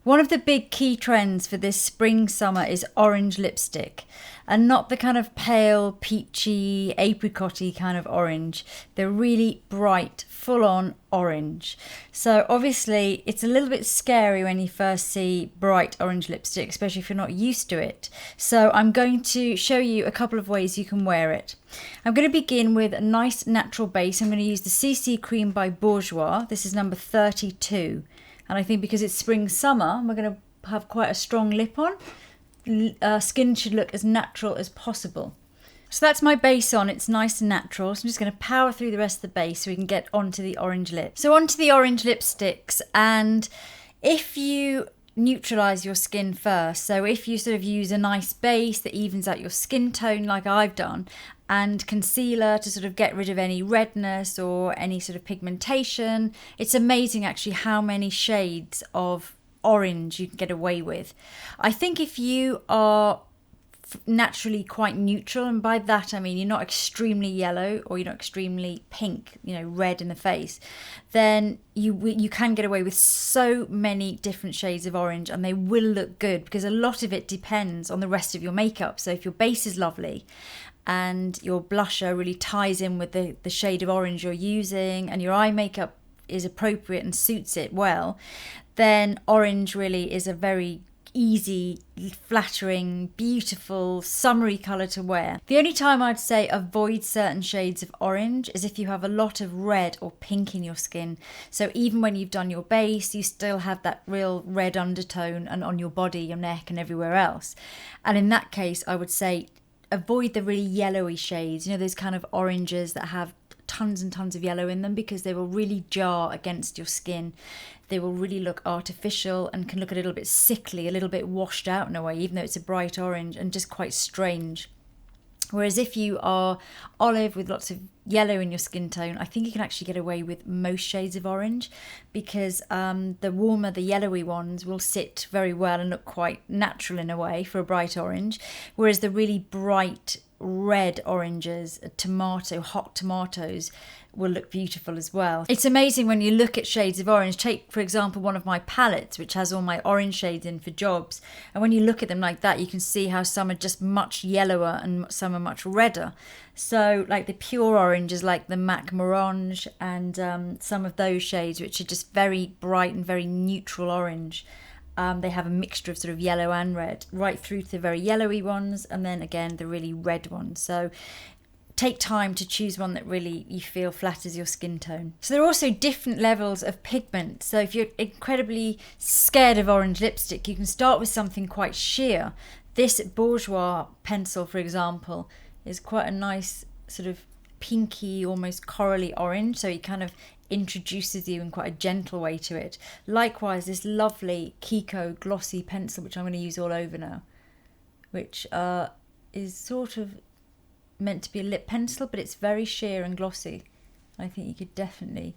One of the big key trends for this spring-summer is orange lipstick, and not the kind of pale, peachy, apricot-y kind of orange. They're really bright, full-on orange. So obviously it's a little bit scary when you first see bright orange lipstick, especially if you're not used to it. So I'm going to show you a couple of ways you can wear it. I'm going to begin with a nice natural base. I'm going to use the CC Cream by Bourjois. This is number 32. And I think because it's spring-summer, we're going to have quite a strong lip on. Skin should look as natural as possible. So that's my base on. It's nice and natural. So I'm just going to power through the rest of the base so we can get onto the orange lip. So onto the orange lipsticks. And if you neutralise your skin first, so if you sort of use a nice base that evens out your skin tone like I've done, and concealer to sort of get rid of any redness or any sort of pigmentation. It's amazing actually how many shades of orange you can get away with. I think if you are naturally quite neutral, and by that I mean you're not extremely yellow or you're not extremely pink, you know, red in the face, then you can get away with so many different shades of orange, and they will look good because a lot of it depends on the rest of your makeup. So if your base is lovely and your blusher really ties in with the shade of orange you're using, and your eye makeup is appropriate and suits it well, then orange really is a very easy, flattering, beautiful, summery colour to wear. The only time I'd say avoid certain shades of orange is if you have a lot of red or pink in your skin. So even when you've done your base, you still have that real red undertone and on your body, your neck and everywhere else. And in that case, I would say avoid the really yellowy shades, you know, those kind of oranges that have tons and tons of yellow in them, because they will really jar against your skin. They will really look artificial and can look a little bit sickly, a little bit washed out in a way, even though it's a bright orange, and just quite strange. Whereas if you are olive with lots of yellow in your skin tone, I think you can actually get away with most shades of orange, because the warmer, the yellowy ones will sit very well and look quite natural in a way for a bright orange. Whereas the really bright red oranges, hot tomatoes, will look beautiful as well. It's amazing when you look at shades of orange. Take, for example, one of my palettes, which has all my orange shades in for jobs. And when you look at them like that, you can see how some are just much yellower and some are much redder. So like the pure oranges, like the MAC Morange, and some of those shades, which are just very bright and very neutral orange. They have a mixture of sort of yellow and red, right through to the very yellowy ones, and then again the really red ones. So take time to choose one that really you feel flatters your skin tone. So there are also different levels of pigment. So if you're incredibly scared of orange lipstick, you can start with something quite sheer. This Bourjois pencil, for example, is quite a nice sort of pinky, almost corally orange. So it kind of introduces you in quite a gentle way to it. Likewise, this lovely Kiko glossy pencil, which I'm going to use all over now, which is sort of meant to be a lip pencil, but it's very sheer and glossy. I think you could definitely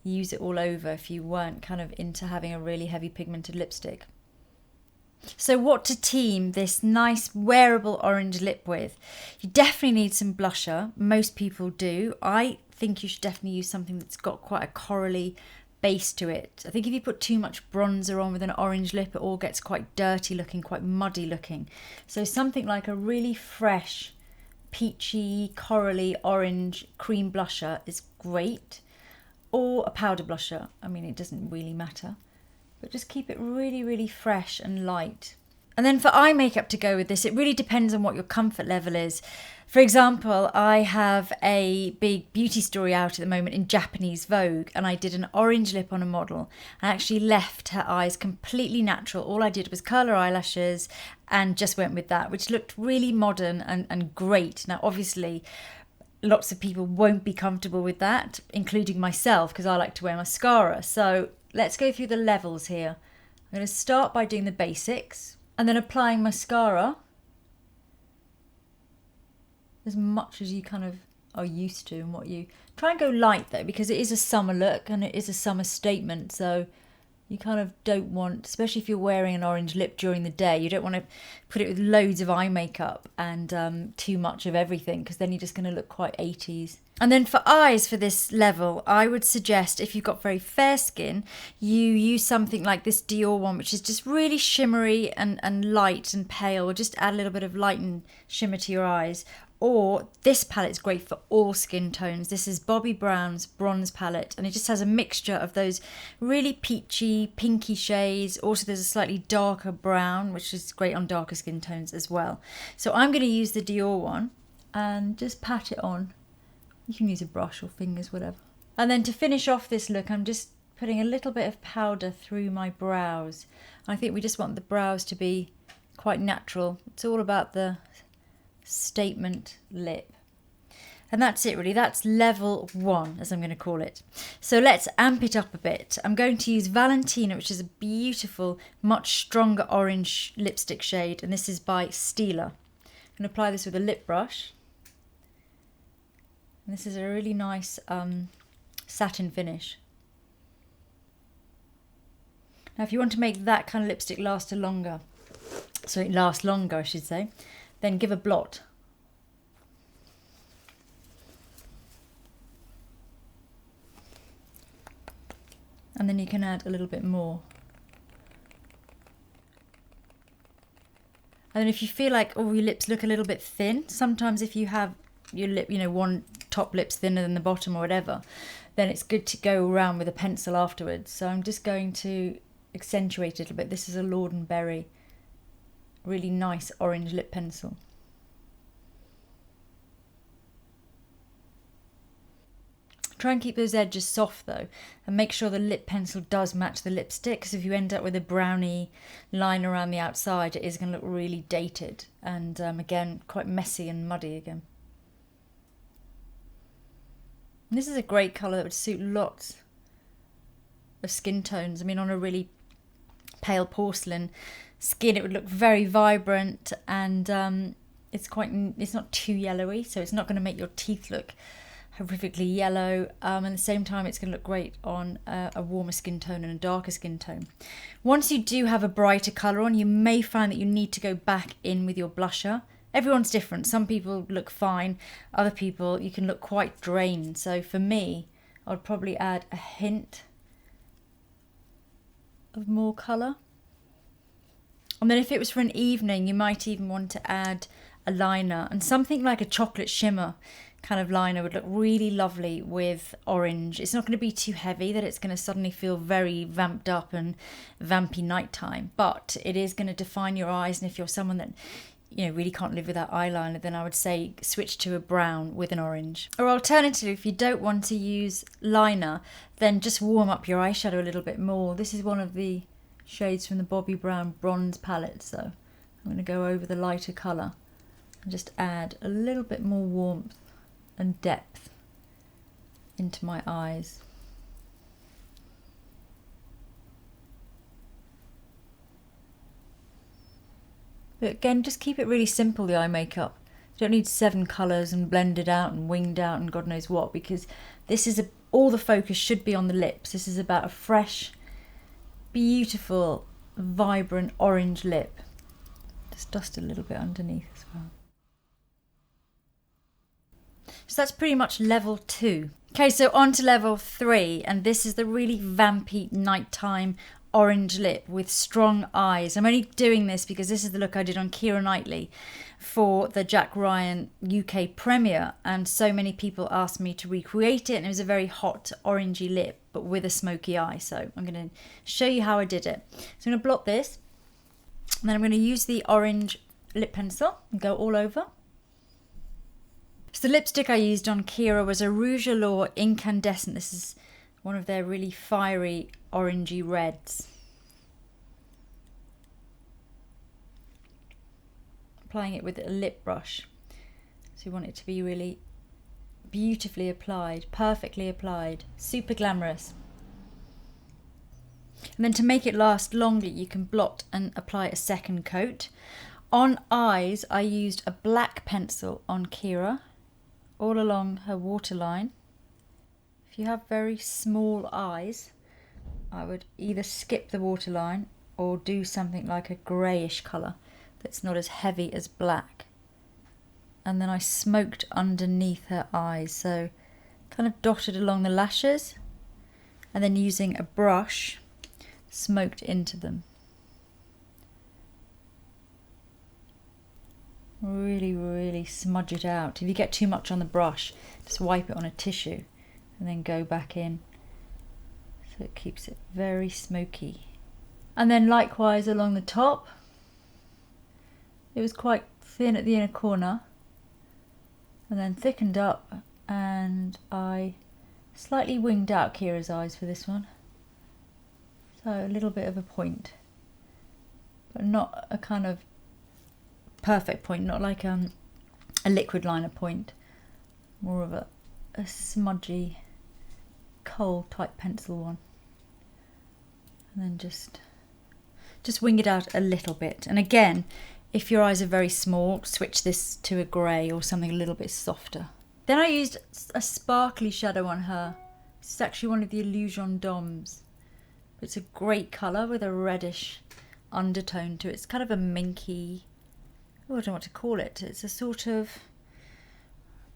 use it all over if you weren't kind of into having a really heavy pigmented lipstick. So what to team this nice wearable orange lip with? You definitely need some blusher. Most people do. I think you should definitely use something that's got quite a corally base to it. I think if you put too much bronzer on with an orange lip, it all gets quite dirty looking, quite muddy looking. So something like a really fresh, peachy, corally orange cream blusher is great. Or a powder blusher. I mean, it doesn't really matter. But just keep it really, really fresh and light. And then for eye makeup to go with this, it really depends on what your comfort level is. For example, I have a big beauty story out at the moment in Japanese Vogue, and I did an orange lip on a model. I actually left her eyes completely natural. All I did was curl her eyelashes and just went with that, which looked really modern and great. Now, obviously, lots of people won't be comfortable with that, including myself, because I like to wear mascara. So let's go through the levels here. I'm going to start by doing the basics and then applying mascara as much as you kind of are used to, and what you try and go light though, because it is a summer look and it is a summer statement. So you kind of don't want, especially if you're wearing an orange lip during the day, you don't want to put it with loads of eye makeup and too much of everything, because then you're just going to look quite 80s. And then for eyes for this level, I would suggest if you've got very fair skin, you use something like this Dior one, which is just really shimmery and light and pale. Just add a little bit of light and shimmer to your eyes. Or this palette's great for all skin tones. This is Bobbi Brown's bronze palette, and it just has a mixture of those really peachy, pinky shades. Also, there's a slightly darker brown, which is great on darker skin tones as well. So I'm going to use the Dior one and just pat it on. You can use a brush or fingers, whatever. And then to finish off this look, I'm just putting a little bit of powder through my brows. I think we just want the brows to be quite natural. It's all about the statement lip. And that's it really. That's level 1, as I'm going to call it. So let's amp it up a bit. I'm going to use Valentina, which is a beautiful, much stronger orange lipstick shade. And this is by Stila. I'm going to apply this with a lip brush. And this is a really nice satin finish. Now if you want to make that kind of lipstick last longer, I should say, then give a blot. And then you can add a little bit more. And then if you feel like, oh, your lips look a little bit thin, sometimes if you have your lip, you know, one top lip's thinner than the bottom or whatever, then it's good to go around with a pencil afterwards. So I'm just going to accentuate it a little bit. This is a Lord & Berry, really nice orange lip pencil. Try and keep those edges soft though, and make sure the lip pencil does match the lipstick, because if you end up with a brownie line around the outside, it is going to look really dated and again quite messy and muddy again. And this is a great colour that would suit lots of skin tones. I mean, on a really pale porcelain skin, it would look very vibrant, and it's not too yellowy, so it's not going to make your teeth look horrifically yellow. And at the same time, it's going to look great on a warmer skin tone and a darker skin tone. Once you do have a brighter colour on, you may find that you need to go back in with your blusher. Everyone's different. Some people look fine. Other people, you can look quite drained. So for me, I'd probably add a hint of more colour. And then if it was for an evening, you might even want to add a liner. And something like a chocolate shimmer kind of liner would look really lovely with orange. It's not going to be too heavy that it's going to suddenly feel very vamped up and vampy nighttime. But it is going to define your eyes. And if you're someone that, you know, really can't live without eyeliner, then I would say switch to a brown with an orange. Or alternatively, if you don't want to use liner, then just warm up your eyeshadow a little bit more. This is one of the shades from the Bobbi Brown bronze palette, so I'm going to go over the lighter colour and just add a little bit more warmth and depth into my eyes. But again, just keep it really simple, the eye makeup. You don't need 7 colours and blended out and winged out and God knows what, because this is all the focus should be on the lips. This is about a fresh, beautiful, vibrant orange lip. Just dust a little bit underneath as well. So that's pretty much level 2. Okay, so on to level 3, and this is the really vampy nighttime orange lip with strong eyes. I'm only doing this because this is the look I did on Keira Knightley for the Jack Ryan UK premiere, and so many people asked me to recreate it, and it was a very hot orangey lip but with a smoky eye. So I'm going to show you how I did it. So I'm going to blot this, and then I'm going to use the orange lip pencil and go all over. So the lipstick I used on Keira was a Rouge Allure Incandescente. This is one of their really fiery orangey reds. Applying it with a lip brush. So you want it to be really beautifully applied, perfectly applied, super glamorous. And then to make it last longer, you can blot and apply a second coat. On eyes, I used a black pencil on Keira, all along her waterline. If you have very small eyes, I would either skip the waterline or do something like a greyish colour that's not as heavy as black. And then I smoked underneath her eyes, so kind of dotted along the lashes, and then using a brush, smoked into them. Really, really smudge it out. If you get too much on the brush, just wipe it on a tissue and then go back in. So it keeps it very smoky. And then likewise along the top. It was quite thin at the inner corner and then thickened up, and I slightly winged out Keira's eyes for this one. So a little bit of a point, but not a kind of perfect point, not like a liquid liner point, more of a smudgy kohl type pencil one. And then just wing it out a little bit. And again, if your eyes are very small, switch this to a grey or something a little bit softer. Then I used a sparkly shadow on her. This is actually one of the Illusion Doms. It's a great colour with a reddish undertone to it. It's kind of a minky, I don't know what to call it. It's a sort of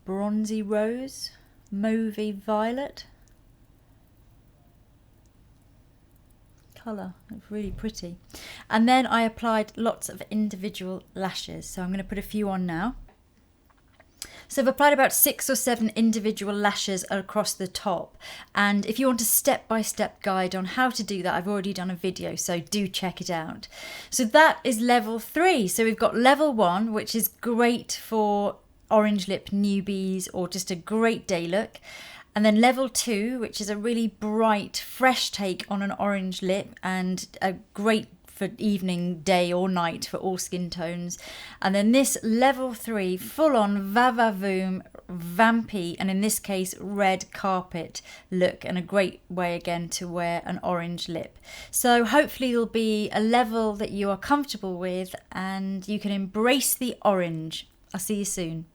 bronzy rose, mauvey violet colour. It's really pretty. And then I applied lots of individual lashes. So I'm going to put a few on now. So I've applied about 6 or 7 individual lashes across the top. And if you want a step-by-step guide on how to do that, I've already done a video, so do check it out. So that is level 3. So we've got level 1, which is great for orange lip newbies or just a great day look. And then level 2, which is a really bright, fresh take on an orange lip and a great for evening, day or night for all skin tones. And then this level 3 full-on va-va-voom, vampy, and in this case red carpet look, and a great way again to wear an orange lip. So hopefully it'll be a level that you are comfortable with and you can embrace the orange. I'll see you soon.